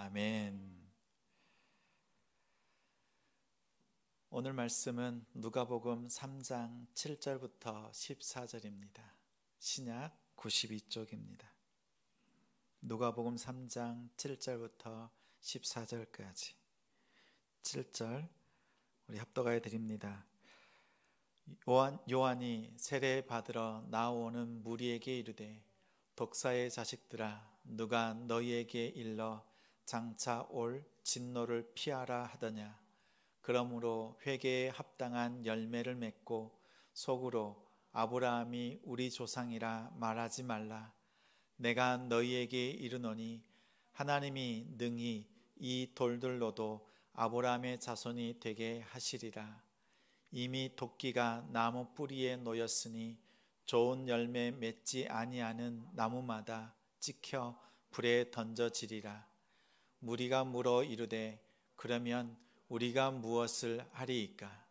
아멘. 오늘 말씀은 누가복음 3장 7절부터 14절입니다. 신약 92쪽입니다. 누가복음 3장 7절부터 14절까지 7절 우리 합독하여 드립니다. 요한이 세례 받으러 나오는 무리에게 이르되 독사의 자식들아 누가 너희에게 일러 장차 올 진노를 피하라 하더냐. 그러므로 회개에 합당한 열매를 맺고 속으로 아브라함이 우리 조상이라 말하지 말라. 내가 너희에게 이르노니 하나님이 능히 이 돌들로도 아브라함의 자손이 되게 하시리라. 이미 도끼가 나무 뿌리에 놓였으니 좋은 열매 맺지 아니하는 나무마다 찍혀 불에 던져지리라. 무리가 물어 이르되 그러면 우리가 무엇을 하리이까?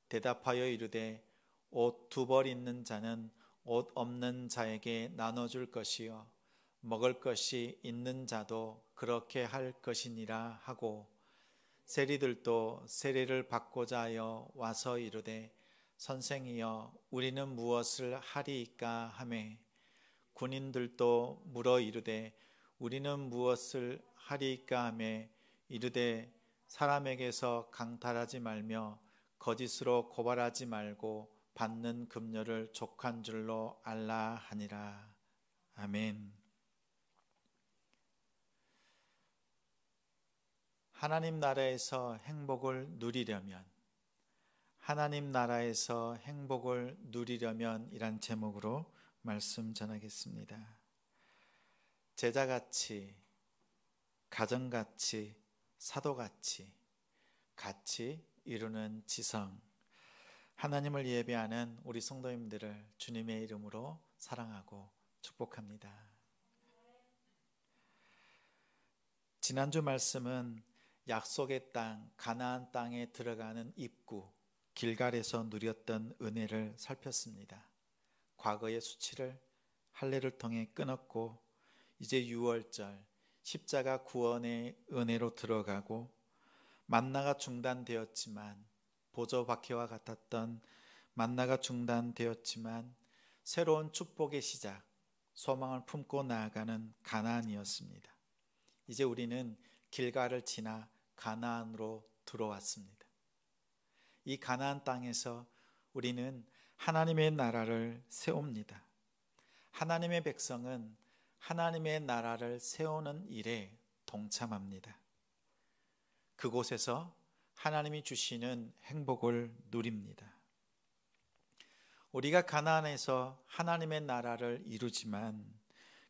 대답하여 이르되 옷 2벌 있는 자는 옷 없는 자에게 나눠줄 것이요 먹을 것이 있는 자도 그렇게 할 것이니라 하고, 세리들도 세례를 받고자 하여 와서 이르되 선생이여 우리는 무엇을 하리이까 하매, 군인들도 물어 이르되 우리는 무엇을 하리이까 하매 이르되 사람에게서 강탈하지 말며 거짓으로 고발하지 말고 받는 급료를 족한 줄로 알라 하니라. 아멘. 하나님 나라에서 행복을 누리려면, 하나님 나라에서 행복을 누리려면 이란 제목으로 말씀 전하겠습니다. 제자같이, 가정같이, 사도같이 같이 이루는 지성, 하나님을 예배하는 우리 성도님들을 주님의 이름으로 사랑하고 축복합니다. 지난주 말씀은 약속의 땅 가나안 땅에 들어가는 입구 길갈에서 누렸던 은혜를 살폈습니다. 과거의 수치를 할례를 통해 끊었고 이제 유월절 십자가 구원의 은혜로 들어가고, 만나가 중단되었지만 보조박해와 같았던 만나가 중단되었지만 새로운 축복의 시작, 소망을 품고 나아가는 가나안이었습니다. 이제 우리는 길갈을 지나 가나안으로 들어왔습니다. 이 가나안 땅에서 우리는 하나님의 나라를 세웁니다. 하나님의 백성은 하나님의 나라를 세우는 일에 동참합니다. 그곳에서 하나님이 주시는 행복을 누립니다. 우리가 가나안에서 하나님의 나라를 이루지만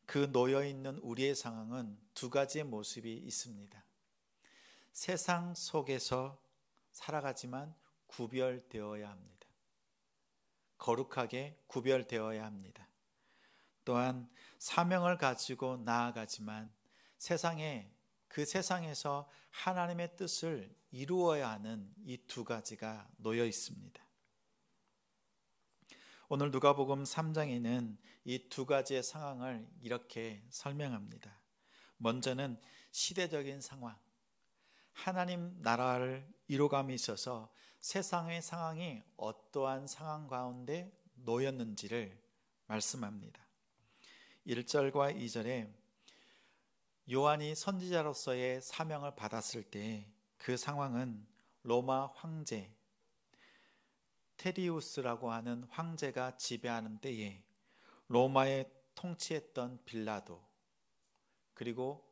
그 놓여있는 우리의 상황은 2가지의 모습이 있습니다. 세상 속에서 살아가지만 구별되어야 합니다. 거룩하게 구별되어야 합니다. 또한 사명을 가지고 나아가지만 그 세상에서 하나님의 뜻을 이루어야 하는 이 2가지가 놓여 있습니다. 오늘 누가복음 3장에는 이 2가지의 상황을 이렇게 설명합니다. 먼저는 시대적인 상황, 하나님 나라를 이루감에 있어서 세상의 상황이 어떠한 상황 가운데 놓였는지를 말씀합니다. 1절과 2절에 요한이 선지자로서의 사명을 받았을 때 그 상황은 로마 황제 테리우스라고 하는 황제가 지배하는 때에 로마에 통치했던 빌라도, 그리고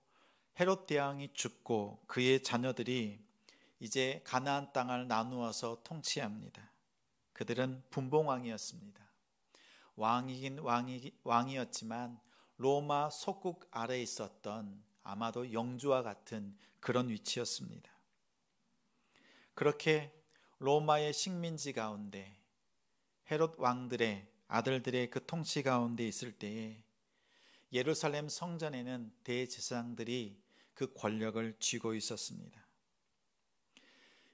헤롯 대왕이 죽고 그의 자녀들이 이제 가나안 땅을 나누어서 통치합니다. 그들은 분봉왕이었습니다. 왕이긴 왕이었지만 로마 속국 아래에 있었던 아마도 영주와 같은 그런 위치였습니다. 그렇게 로마의 식민지 가운데 헤롯 왕들의 아들들의 그 통치 가운데 있을 때에 예루살렘 성전에는 대제사장들이 그 권력을 쥐고 있었습니다.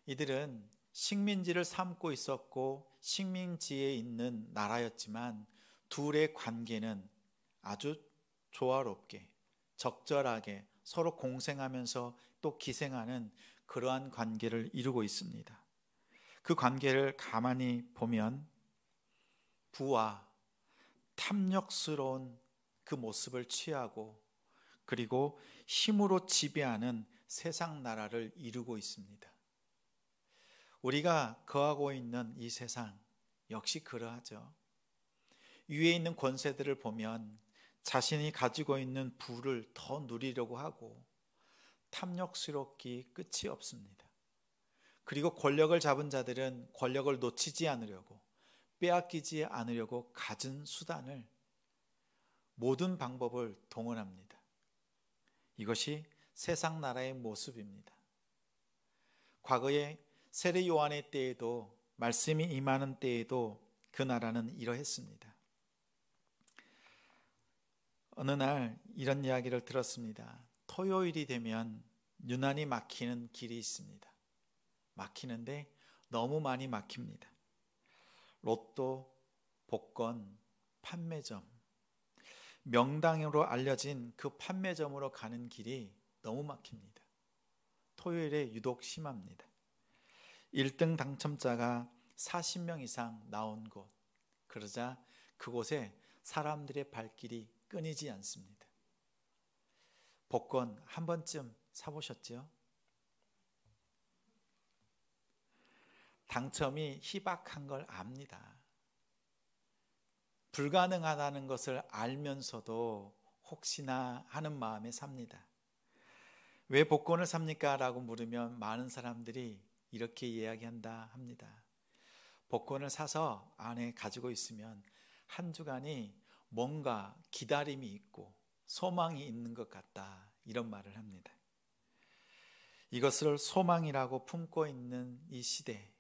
이들은 식민지를 삼고 있었고 식민지에 있는 나라였지만 둘의 관계는 아주 조화롭게 적절하게 서로 공생하면서 또 기생하는 그러한 관계를 이루고 있습니다. 그 관계를 가만히 보면 부와 탐욕스러운 그 모습을 취하고 그리고 힘으로 지배하는 세상 나라를 이루고 있습니다. 우리가 거하고 있는 이 세상 역시 그러하죠. 위에 있는 권세들을 보면 자신이 가지고 있는 부를 더 누리려고 하고 탐욕스럽기 끝이 없습니다. 그리고 권력을 잡은 자들은 권력을 놓치지 않으려고, 빼앗기지 않으려고 갖은 수단을, 모든 방법을 동원합니다. 이것이 세상 나라의 모습입니다. 과거에 세례 요한의 때에도, 말씀이 임하는 때에도 그 나라는 이러했습니다. 어느 날 이런 이야기를 들었습니다. 토요일이 되면 유난히 막히는 길이 있습니다. 막히는데 너무 많이 막힙니다. 로또, 복권, 판매점, 명당으로 알려진 그 판매점으로 가는 길이 너무 막힙니다. 토요일에 유독 심합니다. 1등 당첨자가 40명 이상 나온 곳, 그러자 그곳에 사람들의 발길이 끊이지 않습니다. 복권 한 번쯤 사보셨죠? 당첨이 희박한 걸 압니다. 불가능하다는 것을 알면서도 혹시나 하는 마음에 삽니다. 왜 복권을 삽니까? 라고 물으면 많은 사람들이 이렇게 이야기한다 합니다. 복권을 사서 안에 가지고 있으면 한 주간이 뭔가 기다림이 있고 소망이 있는 것 같다, 이런 말을 합니다. 이것을 소망이라고 품고 있는 이 시대,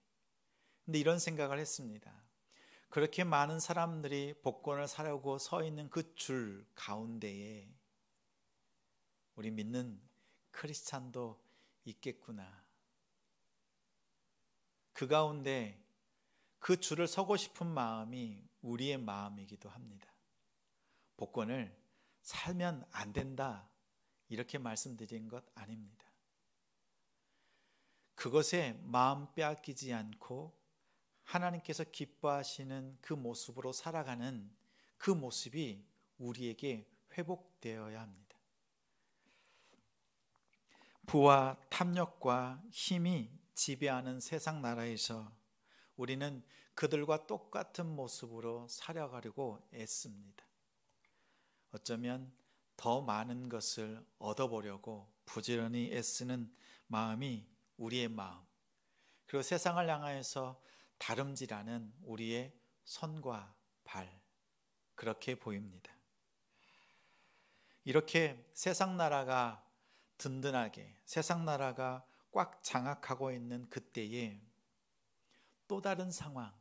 근데 이런 생각을 했습니다. 그렇게 많은 사람들이 복권을 사려고 서 있는 그 줄 가운데에 우리 믿는 크리스찬도 있겠구나. 그 가운데 그 줄을 서고 싶은 마음이 우리의 마음이기도 합니다. 복권을 살면 안 된다, 이렇게 말씀드린 것 아닙니다. 그것에 마음 빼앗기지 않고 하나님께서 기뻐하시는 그 모습으로 살아가는 그 모습이 우리에게 회복되어야 합니다. 부와 탐욕과 힘이 지배하는 세상 나라에서 우리는 그들과 똑같은 모습으로 살아가려고 애씁니다. 어쩌면 더 많은 것을 얻어보려고 부지런히 애쓰는 마음이 우리의 마음, 그리고 세상을 향하여서 다름질하는 우리의 손과 발, 그렇게 보입니다. 이렇게 세상 나라가 든든하게, 세상 나라가 꽉 장악하고 있는 그때에 또 다른 상황,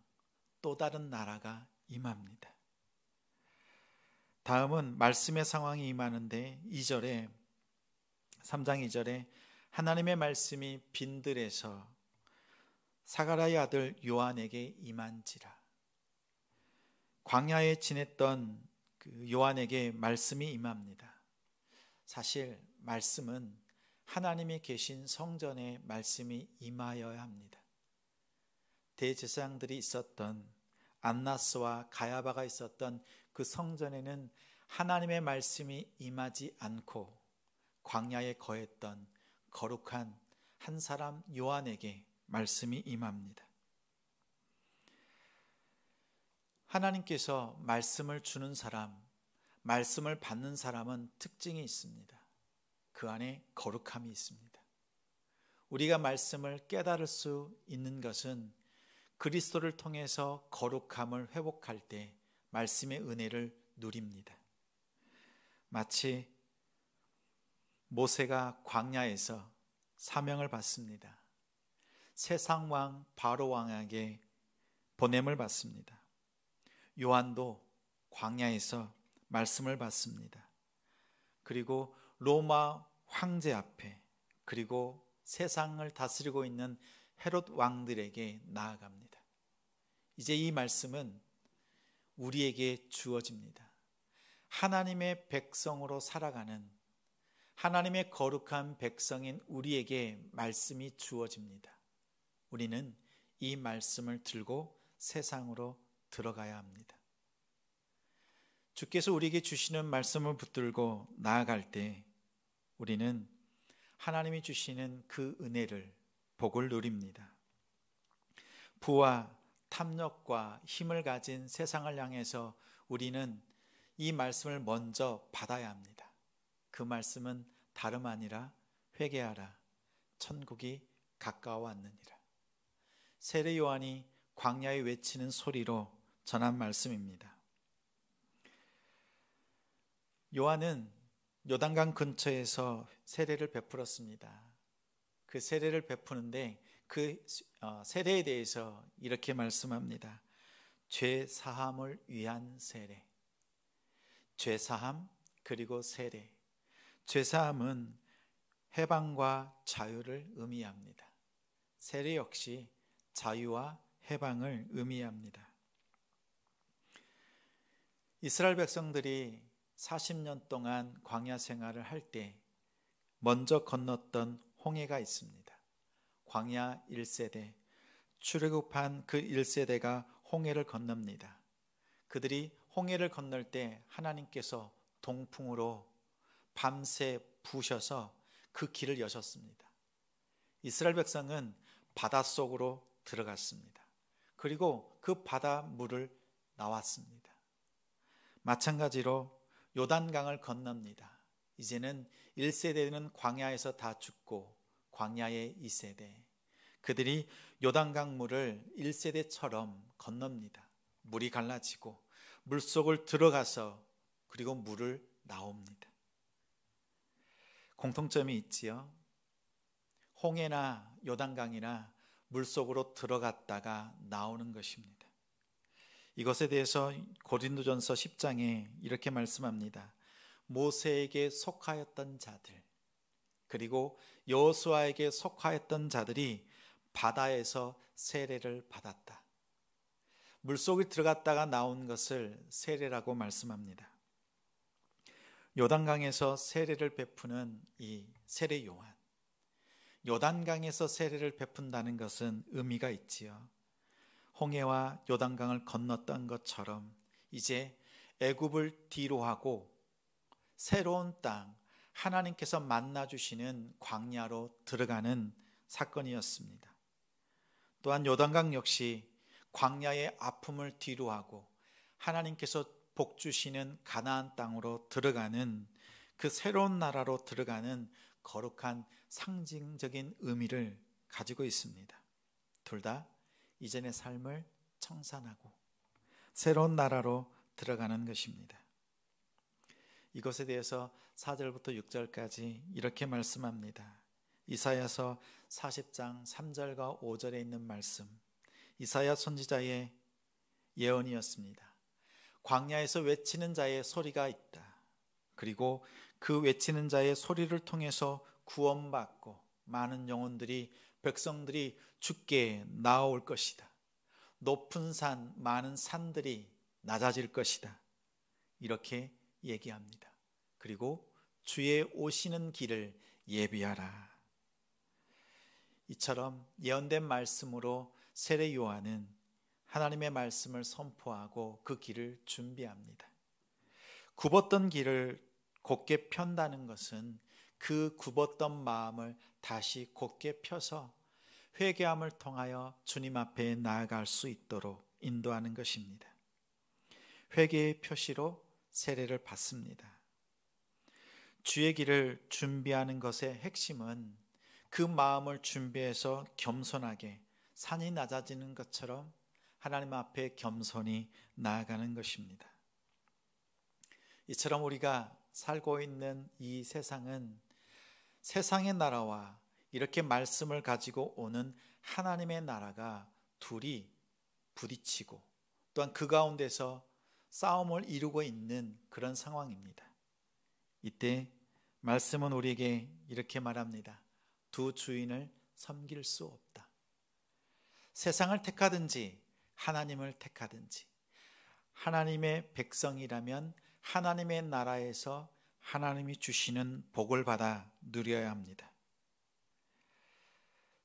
또 다른 나라가 임합니다. 다음은 말씀의 상황이 임하는데 2절에, 3장 2절에 하나님의 말씀이 빈들에서 사가랴의 아들 요한에게 임한지라. 광야에 지냈던 그 요한에게 말씀이 임합니다. 사실 말씀은 하나님이 계신 성전에 말씀이 임하여야 합니다. 대제사장들이 있었던, 안나스와 가야바가 있었던 그 성전에는 하나님의 말씀이 임하지 않고 광야에 거했던 거룩한 한 사람 요한에게 말씀이 임합니다. 하나님께서 말씀을 주는 사람, 말씀을 받는 사람은 특징이 있습니다. 그 안에 거룩함이 있습니다. 우리가 말씀을 깨달을 수 있는 것은 그리스도를 통해서 거룩함을 회복할 때 말씀의 은혜를 누립니다. 마치 모세가 광야에서 사명을 받습니다. 세상 왕 바로 왕에게 보냄을 받습니다. 요한도 광야에서 말씀을 받습니다. 그리고 로마 황제 앞에, 그리고 세상을 다스리고 있는 헤롯 왕들에게 나아갑니다. 이제 이 말씀은 우리에게 주어집니다. 하나님의 백성으로 살아가는, 하나님의 거룩한 백성인 우리에게 말씀이 주어집니다. 우리는 이 말씀을 들고 세상으로 들어가야 합니다. 주께서 우리에게 주시는 말씀을 붙들고 나아갈 때 우리는 하나님이 주시는 그 은혜를, 복을 누립니다. 부와 탐욕과 힘을 가진 세상을 향해서 우리는 이 말씀을 먼저 받아야 합니다. 그 말씀은 다름 아니라 회개하라, 천국이 가까워 왔느니라. 세례 요한이 광야에 외치는 소리로 전한 말씀입니다. 요한은 요단강 근처에서 세례를 베풀었습니다. 그 세례를 베푸는데 그 세례에 대해서 이렇게 말씀합니다. 죄 사함을 위한 세례. 죄 사함 그리고 세례. 죄 사함은 해방과 자유를 의미합니다. 세례 역시 자유와 해방을 의미합니다. 이스라엘 백성들이 40년 동안 광야 생활을 할 때 먼저 건넜던 홍해가 있습니다. 광야 1세대, 출애굽한 그 1세대가 홍해를 건넙니다. 그들이 홍해를 건널 때 하나님께서 동풍으로 밤새 부셔서 그 길을 여셨습니다. 이스라엘 백성은 바닷속으로 들어갔습니다. 그리고 그 바닷물을 나왔습니다. 마찬가지로 요단강을 건넙니다. 이제는 1세대는 광야에서 다 죽고 광야의 2세대, 그들이 요단강 물을 1세대처럼 건넙니다. 물이 갈라지고 물속을 들어가서 그리고 물을 나옵니다. 공통점이 있지요. 홍해나 요단강이나 물속으로 들어갔다가 나오는 것입니다. 이것에 대해서 고린도전서 10장에 이렇게 말씀합니다. 모세에게 속하였던 자들, 그리고 여호수아에게 속하였던 자들이 바다에서 세례를 받았다. 물속에 들어갔다가 나온 것을 세례라고 말씀합니다. 요단강에서 세례를 베푸는 이 세례 요한, 요단강에서 세례를 베푼다는 것은 의미가 있지요. 홍해와 요단강을 건넜던 것처럼 이제 애굽을 뒤로하고 새로운 땅, 하나님께서 만나주시는 광야로 들어가는 사건이었습니다. 또한 요단강 역시 광야의 아픔을 뒤로하고 하나님께서 복 주시는 가나안 땅으로 들어가는, 그 새로운 나라로 들어가는 거룩한 상징적인 의미를 가지고 있습니다. 둘 다 이전의 삶을 청산하고 새로운 나라로 들어가는 것입니다. 이것에 대해서 4절부터 6절까지 이렇게 말씀합니다. 이사야서 40장 3절과 5절에 있는 말씀, 이사야 선지자의 예언이었습니다. 광야에서 외치는 자의 소리가 있다. 그리고 그 외치는 자의 소리를 통해서 구원받고 많은 영혼들이, 백성들이 주께 나아올 것이다. 높은 산, 많은 산들이 낮아질 것이다. 이렇게 얘기합니다. 그리고 주의 오시는 길을 예비하라. 이처럼 예언된 말씀으로 세례 요한은 하나님의 말씀을 선포하고 그 길을 준비합니다. 굽었던 길을 곧게 편다는 것은 그 굽었던 마음을 다시 곧게 펴서 회개함을 통하여 주님 앞에 나아갈 수 있도록 인도하는 것입니다. 회개의 표시로 세례를 받습니다. 주의 길을 준비하는 것의 핵심은 그 마음을 준비해서 겸손하게, 산이 낮아지는 것처럼 하나님 앞에 겸손히 나아가는 것입니다. 이처럼 우리가 살고 있는 이 세상은 세상의 나라와 이렇게 말씀을 가지고 오는 하나님의 나라가 둘이 부딪히고 또한 그 가운데서 싸움을 이루고 있는 그런 상황입니다. 이때 말씀은 우리에게 이렇게 말합니다. 두 주인을 섬길 수 없다. 세상을 택하든지 하나님을 택하든지, 하나님의 백성이라면 하나님의 나라에서 하나님이 주시는 복을 받아 누려야 합니다.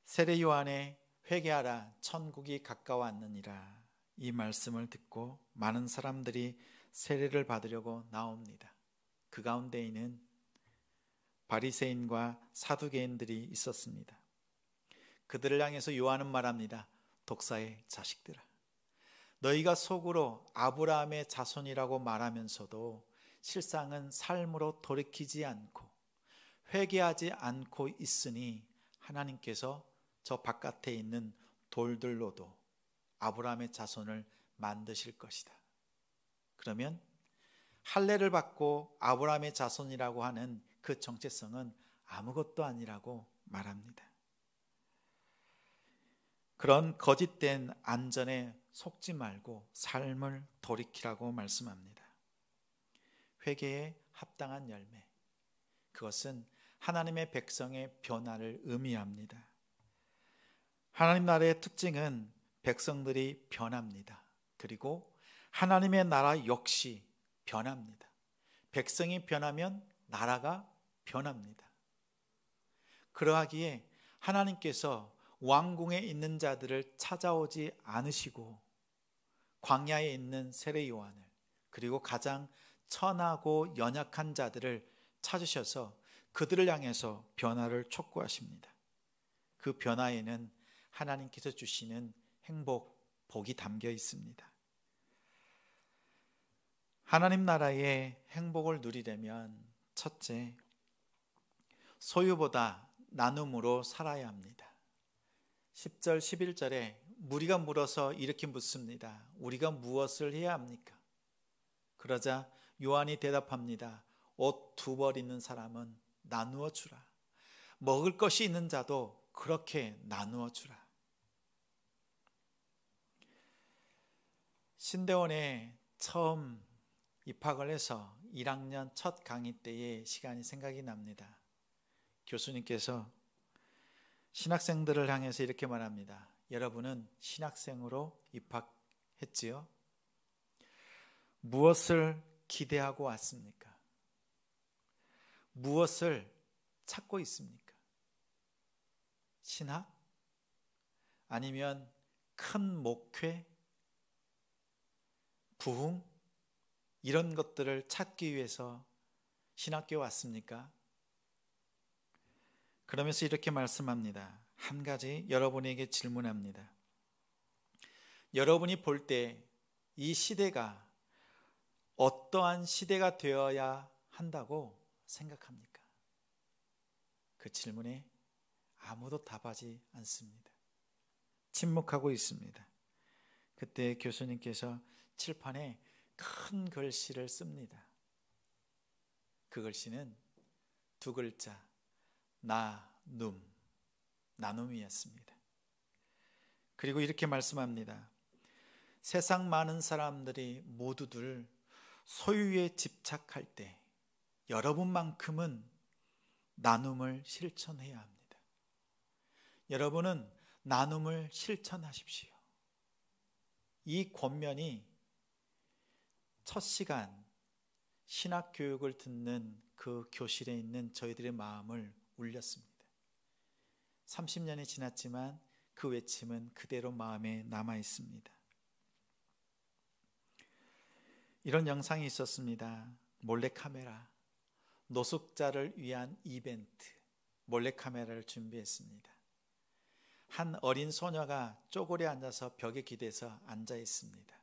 세례 요한의 회개하라 천국이 가까웠느니라 이 말씀을 듣고 많은 사람들이 세례를 받으려고 나옵니다. 그 가운데에는 바리새인과 사두개인들이 있었습니다. 그들을 향해서 요한은 말합니다. 독사의 자식들아, 너희가 속으로 아브라함의 자손이라고 말하면서도 실상은 삶으로 돌이키지 않고 회개하지 않고 있으니 하나님께서 저 바깥에 있는 돌들로도 아브라함의 자손을 만드실 것이다. 그러면 할례를 받고 아브라함의 자손이라고 하는 그 정체성은 아무것도 아니라고 말합니다. 그런 거짓된 안전에 속지 말고 삶을 돌이키라고 말씀합니다. 회개에 합당한 열매, 그것은 하나님의 백성의 변화를 의미합니다. 하나님 나라의 특징은 백성들이 변합니다. 그리고 하나님의 나라 역시 변합니다. 백성이 변하면 나라가 변합니다. 그러하기에 하나님께서 왕궁에 있는 자들을 찾아오지 않으시고 광야에 있는 세례 요한을, 그리고 가장 천하고 연약한 자들을 찾으셔서 그들을 향해서 변화를 촉구하십니다. 그 변화에는 하나님께서 주시는 행복, 복이 담겨 있습니다. 하나님 나라의 행복을 누리려면 첫째, 소유보다 나눔으로 살아야 합니다. 10절 11절에 무리가 물어서 이렇게 묻습니다. 우리가 무엇을 해야 합니까? 그러자 요한이 대답합니다. 옷 2벌 있는 사람은 나누어 주라. 먹을 것이 있는 자도 그렇게 나누어 주라. 신대원에 처음 입학을 해서 1학년 첫 강의 때의 시간이 생각이 납니다. 교수님께서 신학생들을 향해서 이렇게 말합니다. 여러분은 신학생으로 입학했지요? 무엇을 기대하고 왔습니까? 무엇을 찾고 있습니까? 신학? 아니면 큰 목회? 부흥? 이런 것들을 찾기 위해서 신학교에 왔습니까? 그러면서 이렇게 말씀합니다. 한 가지 여러분에게 질문합니다. 여러분이 볼 때 이 시대가 어떠한 시대가 되어야 한다고 생각합니까? 그 질문에 아무도 답하지 않습니다. 침묵하고 있습니다. 그때 교수님께서 칠판에 큰 글씨를 씁니다. 그 글씨는 2글자, 나눔이었습니다. 그리고 이렇게 말씀합니다. 세상 많은 사람들이 모두들 소유에 집착할 때 여러분만큼은 나눔을 실천해야 합니다. 여러분은 나눔을 실천하십시오. 이 권면이 첫 시간 신학 교육을 듣는 그 교실에 있는 저희들의 마음을 울렸습니다. 30년이 지났지만 그 외침은 그대로 마음에 남아 있습니다. 이런 영상이 있었습니다. 몰래카메라, 노숙자를 위한 이벤트, 몰래카메라를 준비했습니다. 한 어린 소녀가 쪼그려 앉아서 벽에 기대서 앉아 있습니다.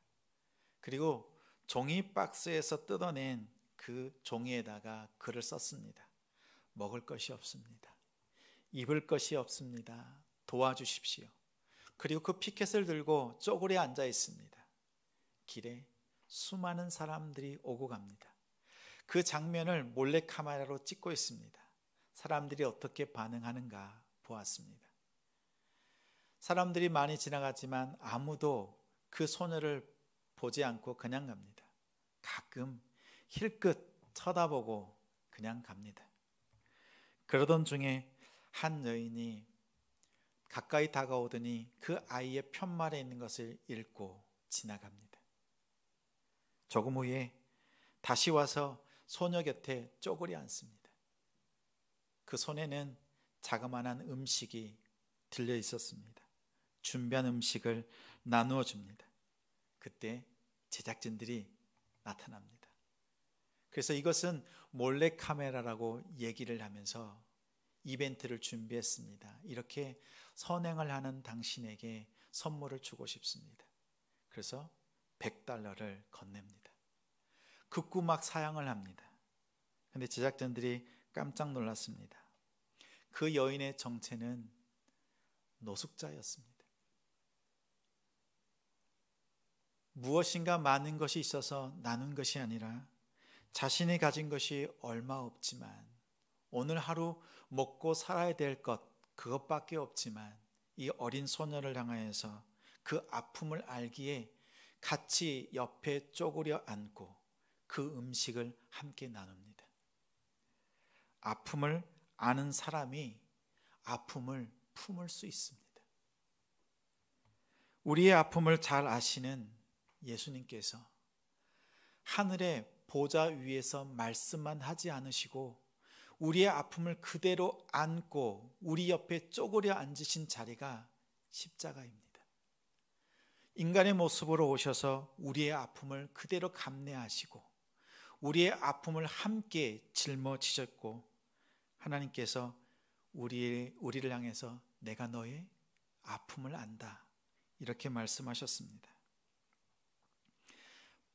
그리고 종이 박스에서 뜯어낸 그 종이에다가 글을 썼습니다. 먹을 것이 없습니다. 입을 것이 없습니다. 도와주십시오. 그리고 그 피켓을 들고 쪼그려 앉아 있습니다. 길에 수많은 사람들이 오고 갑니다. 그 장면을 몰래카메라로 찍고 있습니다. 사람들이 어떻게 반응하는가 보았습니다. 사람들이 많이 지나가지만 아무도 그 소녀를 보지 않고 그냥 갑니다. 가끔 힐끗 쳐다보고 그냥 갑니다. 그러던 중에 한 여인이 가까이 다가오더니 그 아이의 편말에 있는 것을 읽고 지나갑니다. 조금 후에 다시 와서 소녀 곁에 쪼그려 앉습니다. 그 손에는 자그마한 음식이 들려 있었습니다. 준비한 음식을 나누어 줍니다. 그때 제작진들이 나타납니다. 그래서 이것은 몰래카메라라고 얘기를 하면서 이벤트를 준비했습니다. 이렇게 선행을 하는 당신에게 선물을 주고 싶습니다. 그래서 $100를 건넵니다. 극구 막 사양을 합니다. 그런데 제작진들이 깜짝 놀랐습니다. 그 여인의 정체는 노숙자였습니다. 무엇인가 많은 것이 있어서 나눈 것이 아니라 자신이 가진 것이 얼마 없지만 오늘 하루 먹고 살아야 될 것 그것밖에 없지만 이 어린 소녀를 향하여서 그 아픔을 알기에 같이 옆에 쪼그려 앉고 그 음식을 함께 나눕니다. 아픔을 아는 사람이 아픔을 품을 수 있습니다. 우리의 아픔을 잘 아시는 예수님께서 하늘의 보좌 위에서 말씀만 하지 않으시고 우리의 아픔을 그대로 안고 우리 옆에 쪼그려 앉으신 자리가 십자가입니다. 인간의 모습으로 오셔서 우리의 아픔을 그대로 감내하시고 우리의 아픔을 함께 짊어지셨고 하나님께서 우리를 향해서 내가 너의 아픔을 안다 이렇게 말씀하셨습니다.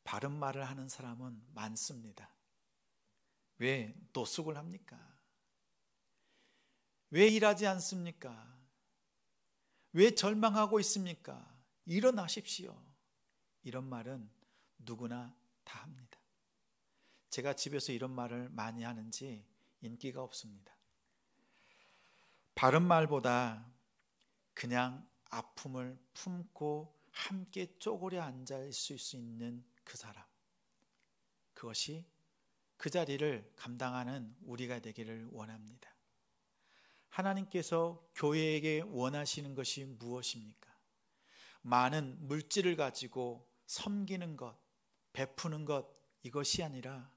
바른 말을 하는 사람은 많습니다. 왜 노숙을 합니까? 왜 일하지 않습니까? 왜 절망하고 있습니까? 일어나십시오. 이런 말은 누구나 다 합니다. 제가 집에서 이런 말을 많이 하는지 인기가 없습니다. 바른 말보다 그냥 아픔을 품고 함께 쪼그려 앉아 있을 수 있는 그 사람, 그것이 그 자리를 감당하는 우리가 되기를 원합니다. 하나님께서 교회에게 원하시는 것이 무엇입니까? 많은 물질을 가지고 섬기는 것, 베푸는 것 이것이 아니라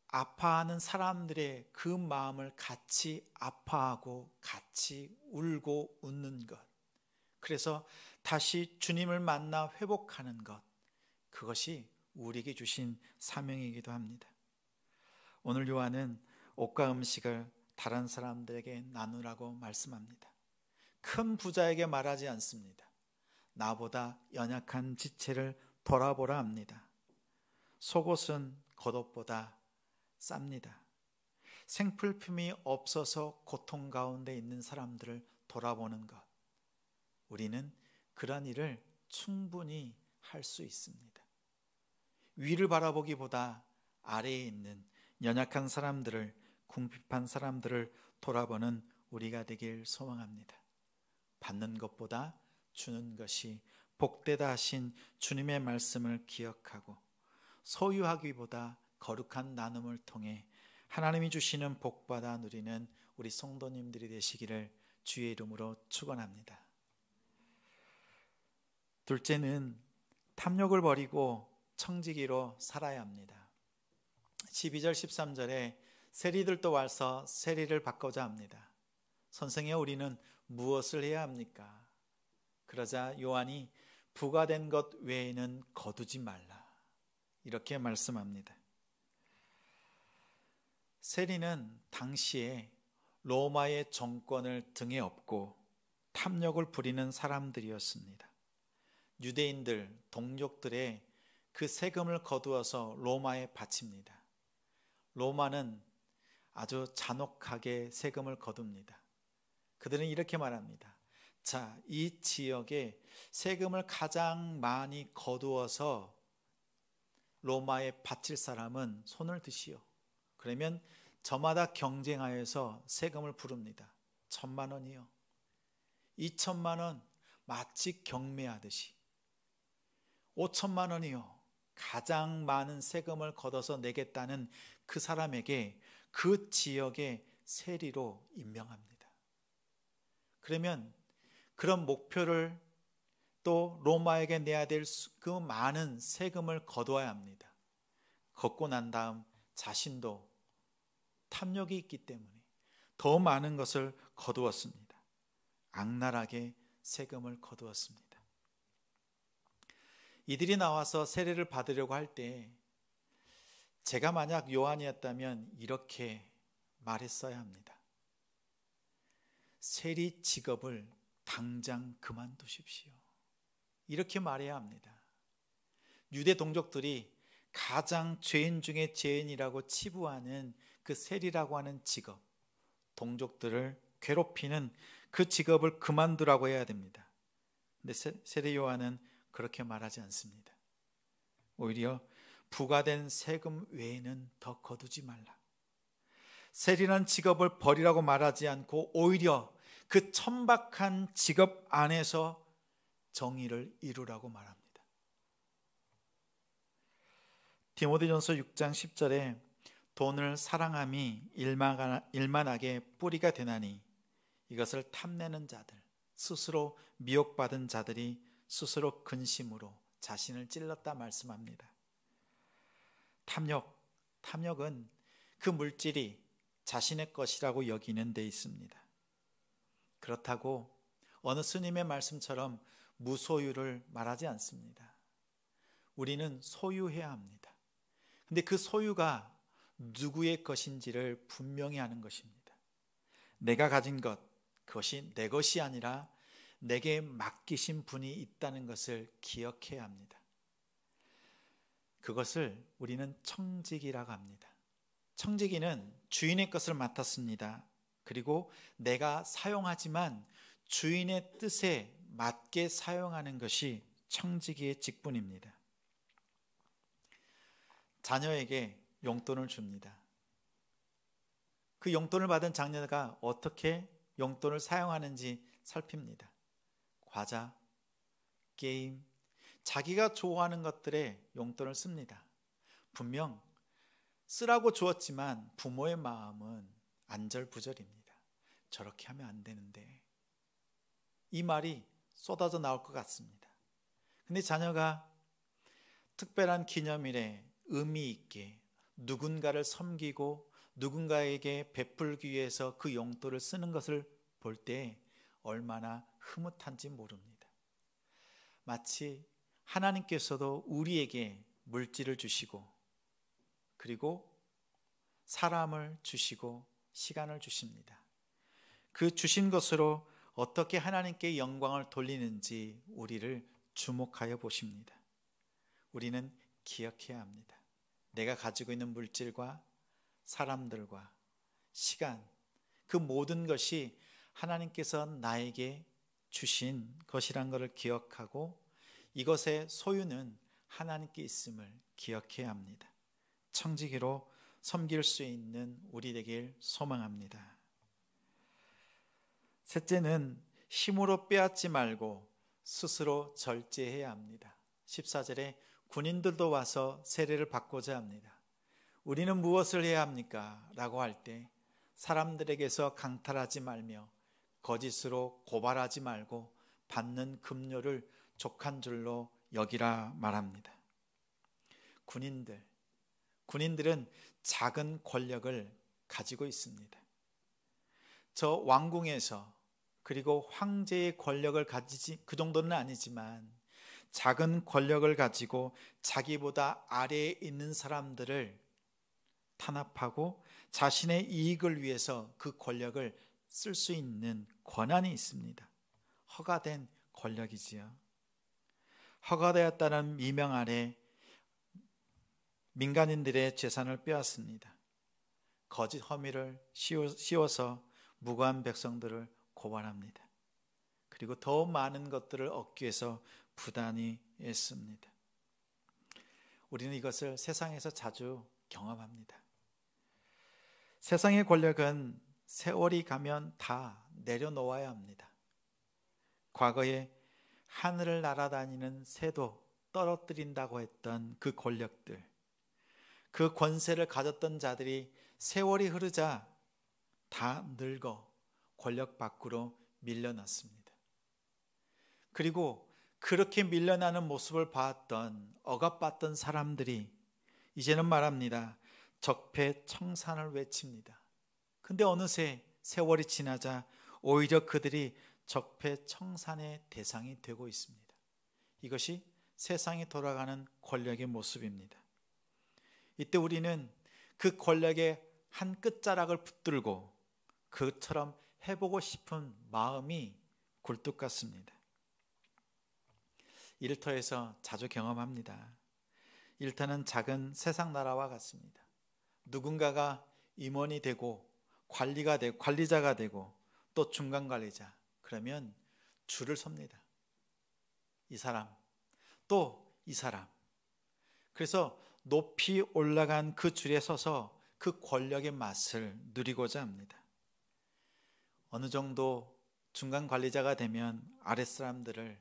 아파하는 사람들의 그 마음을 같이 아파하고 같이 울고 웃는 것, 그래서 다시 주님을 만나 회복하는 것, 그것이 우리에게 주신 사명이기도 합니다. 오늘 요한은 옷과 음식을 다른 사람들에게 나누라고 말씀합니다. 큰 부자에게 말하지 않습니다. 나보다 연약한 지체를 돌아보라 합니다. 속옷은 겉옷보다 쌉니다. 생필품이 없어서 고통 가운데 있는 사람들을 돌아보는 것, 우리는 그런 일을 충분히 할 수 있습니다. 위를 바라보기보다 아래에 있는 연약한 사람들을, 궁핍한 사람들을 돌아보는 우리가 되길 소망합니다. 받는 것보다 주는 것이 복되다 하신 주님의 말씀을 기억하고 소유하기보다 거룩한 나눔을 통해 하나님이 주시는 복받아 누리는 우리 성도님들이 되시기를 주의 이름으로 축원합니다. 둘째는 탐욕을 버리고 청지기로 살아야 합니다. 12절 13절에 세리들도 와서 세리를 바꾸자 합니다. 선생님, 우리는 무엇을 해야 합니까? 그러자 요한이 부과된 것 외에는 거두지 말라 이렇게 말씀합니다. 세리는 당시에 로마의 정권을 등에 업고 탐욕을 부리는 사람들이었습니다. 유대인들, 동족들의 그 세금을 거두어서 로마에 바칩니다. 로마는 아주 잔혹하게 세금을 거둡니다. 그들은 이렇게 말합니다. 자, 이 지역에 세금을 가장 많이 거두어서 로마에 바칠 사람은 손을 드시오. 그러면 저마다 경쟁하여서 세금을 부릅니다. 1,000만 원이요. 2,000만 원 마치 경매하듯이. 5,000만 원이요. 가장 많은 세금을 걷어서 내겠다는 그 사람에게 그 지역의 세리로 임명합니다. 그러면 그런 목표를 또 로마에게 내야 될 그 많은 세금을 거두어야 합니다. 걷고 난 다음 자신도 탐욕이 있기 때문에 더 많은 것을 거두었습니다. 악랄하게 세금을 거두었습니다. 이들이 나와서 세례를 받으려고 할 때 제가 만약 요한이었다면 이렇게 말했어야 합니다. 세리 직업을 당장 그만두십시오. 이렇게 말해야 합니다. 유대 동족들이 가장 죄인 중에 죄인이라고 치부하는 그 세리라고 하는 직업, 동족들을 괴롭히는 그 직업을 그만두라고 해야 됩니다. 근데 세례 요한은 그렇게 말하지 않습니다. 오히려 부과된 세금 외에는 더 거두지 말라. 세리라는 직업을 버리라고 말하지 않고 오히려 그 천박한 직업 안에서 정의를 이루라고 말합니다. 디모데전서 6장 10절에 돈을 사랑함이 일만하게 뿌리가 되나니 이것을 탐내는 자들, 스스로 미혹받은 자들이 스스로 근심으로 자신을 찔렀다 말씀합니다. 탐욕은 그 물질이 자신의 것이라고 여기는 데 있습니다. 그렇다고 어느 스님의 말씀처럼 무소유를 말하지 않습니다. 우리는 소유해야 합니다. 근데 그 소유가 누구의 것인지를 분명히 하는 것입니다. 내가 가진 것, 그것이 내 것이 아니라 내게 맡기신 분이 있다는 것을 기억해야 합니다. 그것을 우리는 청지기라고 합니다. 청지기는 주인의 것을 맡았습니다. 그리고 내가 사용하지만 주인의 뜻에 맞게 사용하는 것이 청지기의 직분입니다. 자녀에게 용돈을 줍니다. 그 용돈을 받은 자녀가 어떻게 용돈을 사용하는지 살핍니다. 과자, 게임, 자기가 좋아하는 것들에 용돈을 씁니다. 분명 쓰라고 주었지만 부모의 마음은 안절부절입니다. 저렇게 하면 안 되는데, 이 말이 쏟아져 나올 것 같습니다. 근데 자녀가 특별한 기념일에 의미 있게 누군가를 섬기고 누군가에게 베풀기 위해서 그 용돈을 쓰는 것을 볼 때 얼마나 흐뭇한지 모릅니다. 마치 하나님께서도 우리에게 물질을 주시고 그리고 사람을 주시고 시간을 주십니다. 그 주신 것으로 어떻게 하나님께 영광을 돌리는지 우리를 주목하여 보십니다. 우리는 기억해야 합니다. 내가 가지고 있는 물질과 사람들과 시간, 그 모든 것이 하나님께서 나에게 주신 것이란 것을 기억하고 이것의 소유는 하나님께 있음을 기억해야 합니다. 청지기로 섬길 수 있는 우리 되길 소망합니다. 셋째는 힘으로 빼앗지 말고 스스로 절제해야 합니다. 14절에 군인들도 와서 세례를 받고자 합니다. 우리는 무엇을 해야 합니까? 라고 할 때 사람들에게서 강탈하지 말며 거짓으로 고발하지 말고 받는 급료를 족한 줄로 여기라 말합니다. 군인들은 작은 권력을 가지고 있습니다. 저 왕궁에서 그리고 황제의 권력을 가지지 그 정도는 아니지만 작은 권력을 가지고 자기보다 아래에 있는 사람들을 탄압하고 자신의 이익을 위해서 그 권력을 쓸 수 있는 권한이 있습니다. 허가된 권력이지요. 허가되었다는 미명 아래 민간인들의 재산을 빼앗습니다. 거짓 혐의를 씌워서 무고한 백성들을 고발합니다. 그리고 더 많은 것들을 얻기 위해서 부단히 애씁니다. 우리는 이것을 세상에서 자주 경험합니다. 세상의 권력은 세월이 가면 다 내려놓아야 합니다. 과거에 하늘을 날아다니는 새도 떨어뜨린다고 했던 그 권력들, 그 권세를 가졌던 자들이 세월이 흐르자 다 늙어 권력 밖으로 밀려났습니다. 그리고 그렇게 밀려나는 모습을 봤던 억압받던 사람들이 이제는 말합니다. 적폐청산을 외칩니다. 근데 어느새 세월이 지나자 오히려 그들이 적폐청산의 대상이 되고 있습니다. 이것이 세상이 돌아가는 권력의 모습입니다. 이때 우리는 그 권력의 한 끝자락을 붙들고 그처럼 해보고 싶은 마음이 굴뚝 같습니다. 일터에서 자주 경험합니다. 일터는 작은 세상 나라와 같습니다. 누군가가 임원이 되고 관리자가 되고 또 중간 관리자, 그러면 줄을 섭니다. 이 사람, 또 이 사람. 그래서 높이 올라간 그 줄에 서서 그 권력의 맛을 누리고자 합니다. 어느 정도 중간 관리자가 되면 아랫사람들을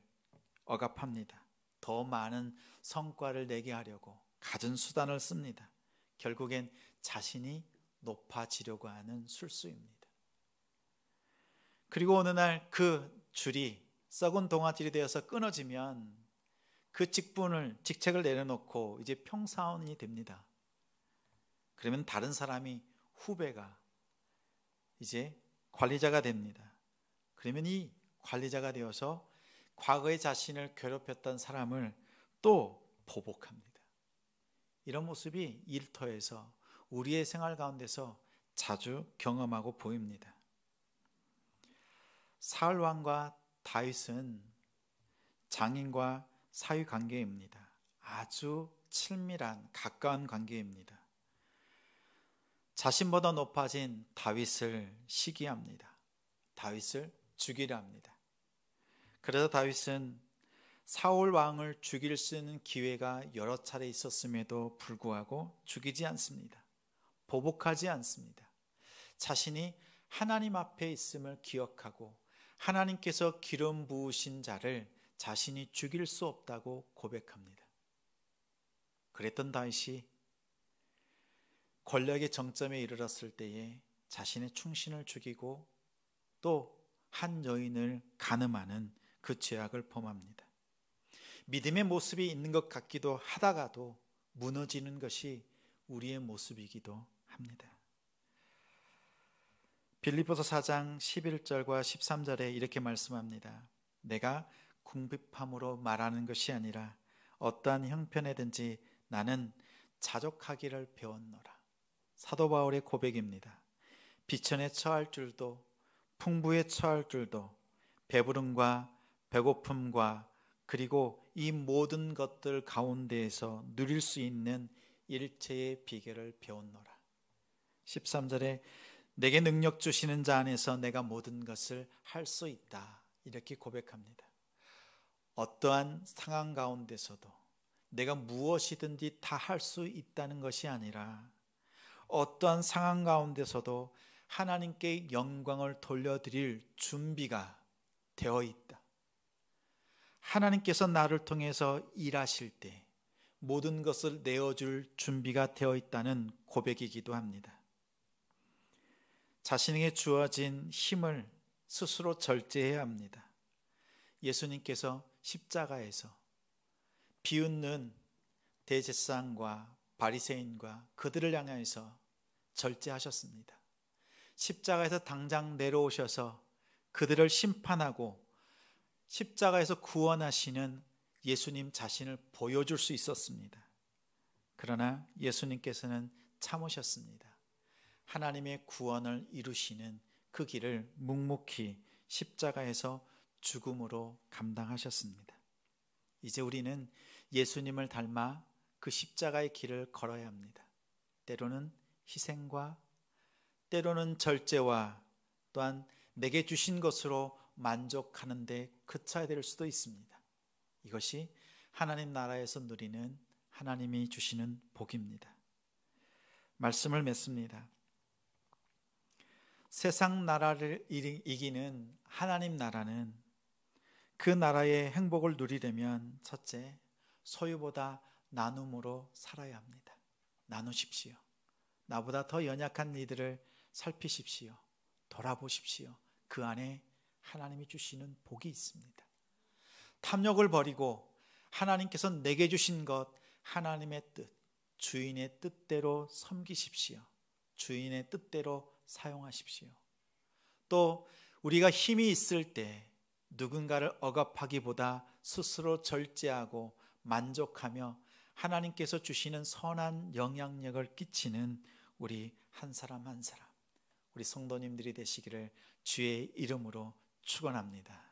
억압합니다. 더 많은 성과를 내게 하려고 갖은 수단을 씁니다. 결국엔 자신이 높아지려고 하는 술수입니다. 그리고 어느 날 그 줄이 썩은 동아줄이 되어서 끊어지면 그 직책을 내려놓고 이제 평사원이 됩니다. 그러면 다른 사람이, 후배가 이제 관리자가 됩니다. 그러면 이 관리자가 되어서 과거에 자신을 괴롭혔던 사람을 또 보복합니다. 이런 모습이 일터에서 우리의 생활 가운데서 자주 경험하고 보입니다. 사울 왕과 다윗은 장인과 사위 관계입니다. 아주 친밀한 가까운 관계입니다. 자신보다 높아진 다윗을 시기합니다. 다윗을 죽이려 합니다. 그래서 다윗은 사울 왕을 죽일 수 있는 기회가 여러 차례 있었음에도 불구하고 죽이지 않습니다. 보복하지 않습니다. 자신이 하나님 앞에 있음을 기억하고 하나님께서 기름 부으신 자를 자신이 죽일 수 없다고 고백합니다. 그랬던 다윗이 권력의 정점에 이르렀을 때에 자신의 충신을 죽이고 또 한 여인을 간음하는 그 죄악을 범합니다. 믿음의 모습이 있는 것 같기도 하다가도 무너지는 것이 우리의 모습이기도 합니다. 빌립보서 4장 11절과 13절에 이렇게 말씀합니다. 내가 궁핍함으로 말하는 것이 아니라 어떠한 형편에든지 나는 자족하기를 배웠노라. 사도 바울의 고백입니다. 비천에 처할 줄도 풍부에 처할 줄도 배부름과 배고픔과 그리고 이 모든 것들 가운데에서 누릴 수 있는 일체의 비결을 배웠노라. 13절에 내게 능력 주시는 자 안에서 내가 모든 것을 할 수 있다. 이렇게 고백합니다. 어떠한 상황 가운데서도 내가 무엇이든지 다 할 수 있다는 것이 아니라 어떠한 상황 가운데서도 하나님께 영광을 돌려드릴 준비가 되어 있다. 하나님께서 나를 통해서 일하실 때 모든 것을 내어줄 준비가 되어 있다는 고백이기도 합니다. 자신에게 주어진 힘을 스스로 절제해야 합니다. 예수님께서 십자가에서 비웃는 대제사장과 바리새인과 그들을 향해서 절제하셨습니다. 십자가에서 당장 내려오셔서 그들을 심판하고 십자가에서 구원하시는 예수님 자신을 보여줄 수 있었습니다. 그러나 예수님께서는 참으셨습니다. 하나님의 구원을 이루시는 그 길을 묵묵히 십자가에서 죽음으로 감당하셨습니다. 이제 우리는 예수님을 닮아 그 십자가의 길을 걸어야 합니다. 때로는 희생과 때로는 절제와 또한 내게 주신 것으로 만족하는 데 그쳐야 될 수도 있습니다. 이것이 하나님 나라에서 누리는 하나님이 주시는 복입니다. 말씀을 맺습니다. 세상 나라를 이기는 하나님 나라는 그 나라의 행복을 누리려면 첫째, 소유보다 나눔으로 살아야 합니다. 나누십시오. 나보다 더 연약한 이들을 살피십시오. 돌아보십시오. 그 안에 하나님이 주시는 복이 있습니다. 탐욕을 버리고 하나님께서 내게 주신 것, 하나님의 뜻, 주인의 뜻대로 섬기십시오. 주인의 뜻대로 사용하십시오. 또 우리가 힘이 있을 때 누군가를 억압하기보다 스스로 절제하고 만족하며 하나님께서 주시는 선한 영향력을 끼치는 우리 한 사람 한 사람, 우리 성도님들이 되시기를 주의 이름으로 축원합니다.